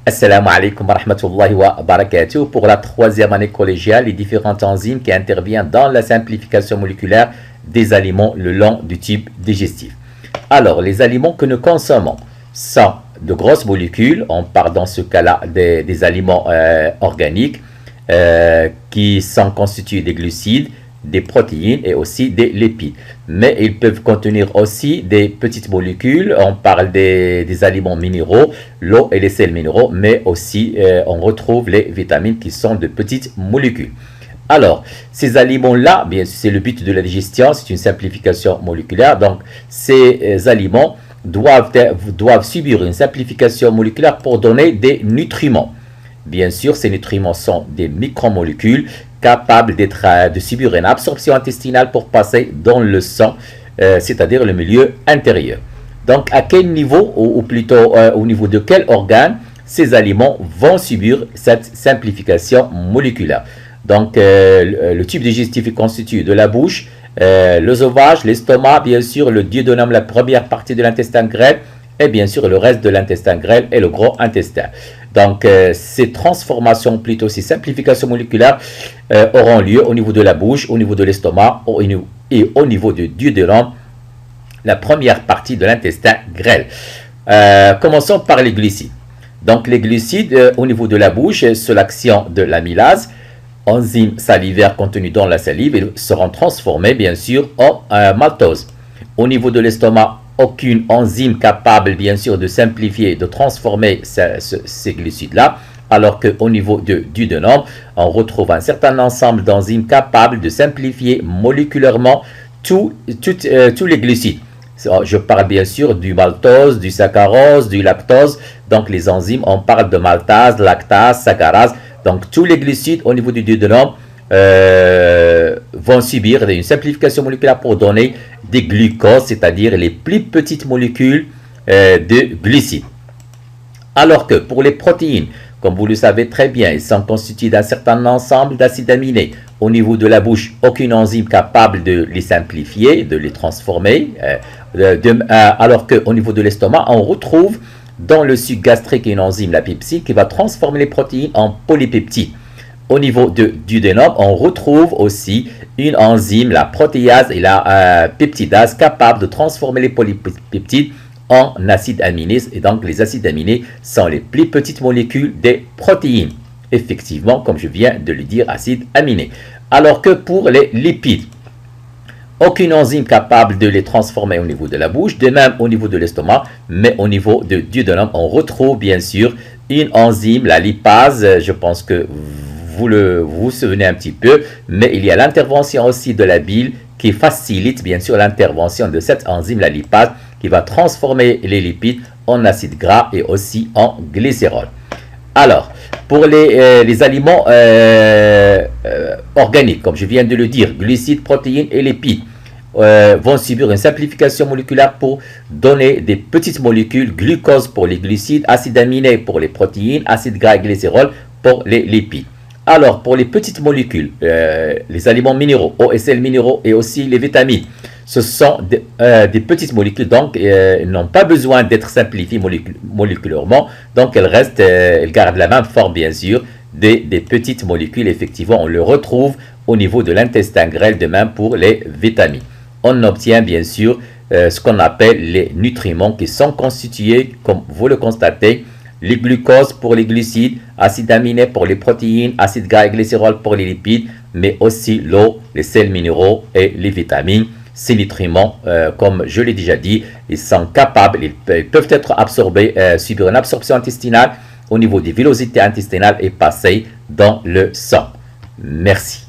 Assalamu alaikum wa rahmatullahi wa barakatuh. Pour la troisième année collégiale, les différentes enzymes qui interviennent dans la simplification moléculaire des aliments le long du tube digestif. Alors, les aliments que nous consommons sont de grosses molécules. On parle dans ce cas-là des aliments organiques qui sont constitués des glucides, des protéines et aussi des lipides. Mais ils peuvent contenir aussi des petites molécules. On parle des aliments minéraux, l'eau et les sels minéraux, mais aussi on retrouve les vitamines qui sont de petites molécules. Alors, ces aliments-là, bien sûr, c'est le but de la digestion, c'est une simplification moléculaire. Donc, ces aliments doivent subir une simplification moléculaire pour donner des nutriments. Bien sûr, ces nutriments sont des micromolécules capables de subir une absorption intestinale pour passer dans le sang, c'est-à-dire le milieu intérieur. Donc, à quel niveau, ou plutôt au niveau de quel organe, ces aliments vont subir cette simplification moléculaire? Donc, le tube digestif est constitué de la bouche, l'œsophage, l'estomac, bien sûr, le duodénum, la première partie de l'intestin grêle, et bien sûr le reste de l'intestin grêle et le gros intestin. Donc, ces transformations, plutôt ces simplifications moléculaires auront lieu au niveau de la bouche, au niveau de l'estomac et au niveau du duodénum, la première partie de l'intestin grêle. Commençons par les glucides. Donc, les glucides au niveau de la bouche, sous l'action de l'amylase, enzyme salivaire contenue dans la salive, ils seront transformés bien sûr en maltose. Au niveau de l'estomac, aucune enzyme capable bien sûr de simplifier, de transformer ces glucides-là, alors qu'au niveau du duodénum, on retrouve un certain ensemble d'enzymes capables de simplifier moléculairement tous les glucides. Je parle bien sûr du maltose, du saccharose, du lactose. Donc les enzymes, on parle de maltase, lactase, saccharase. Donc tous les glucides au niveau du duodénum vont subir une simplification moléculaire pour donner des glucoses, c'est-à-dire les plus petites molécules de glucides. Alors que pour les protéines, comme vous le savez très bien, ils sont constitués d'un certain ensemble d'acides aminés. Au niveau de la bouche, aucune enzyme capable de les simplifier, de les transformer. Alors qu'au niveau de l'estomac, on retrouve dans le suc gastrique une enzyme, la pepsine, qui va transformer les protéines en polypeptides. Au niveau du duodénum, on retrouve aussi une enzyme, la protéase et la peptidase, capable de transformer les polypeptides en acides aminés. Et donc, les acides aminés sont les plus petites molécules des protéines. Effectivement, comme je viens de le dire, acides aminés. Alors que pour les lipides, aucune enzyme capable de les transformer au niveau de la bouche, de même au niveau de l'estomac, mais au niveau du duodénum, on retrouve bien sûr une enzyme, la lipase. Je pense que vous vous souvenez un petit peu, mais il y a l'intervention aussi de la bile qui facilite bien sûr l'intervention de cette enzyme, la lipase, qui va transformer les lipides en acides gras et aussi en glycérol. Alors, pour les aliments organiques, comme je viens de le dire, glucides, protéines et lipides, vont subir une simplification moléculaire pour donner des petites molécules, glucose pour les glucides, acides aminés pour les protéines, acides gras et glycérol pour les lipides. Alors, pour les petites molécules, les aliments minéraux, eau et sels minéraux et aussi les vitamines, ce sont des petites molécules, donc elles n'ont pas besoin d'être simplifiées moléculairement, donc elles gardent la même forme bien sûr des petites molécules. Effectivement, on le retrouve au niveau de l'intestin grêle, de même pour les vitamines. On obtient bien sûr ce qu'on appelle les nutriments qui sont constitués, comme vous le constatez, les glucoses pour les glucides, acides aminés pour les protéines, acides gras et glycérol pour les lipides, mais aussi l'eau, les sels minéraux et les vitamines. Ces nutriments, comme je l'ai déjà dit, ils sont capables, ils peuvent être absorbés, subir une absorption intestinale au niveau des villosités intestinales et passer dans le sang. Merci.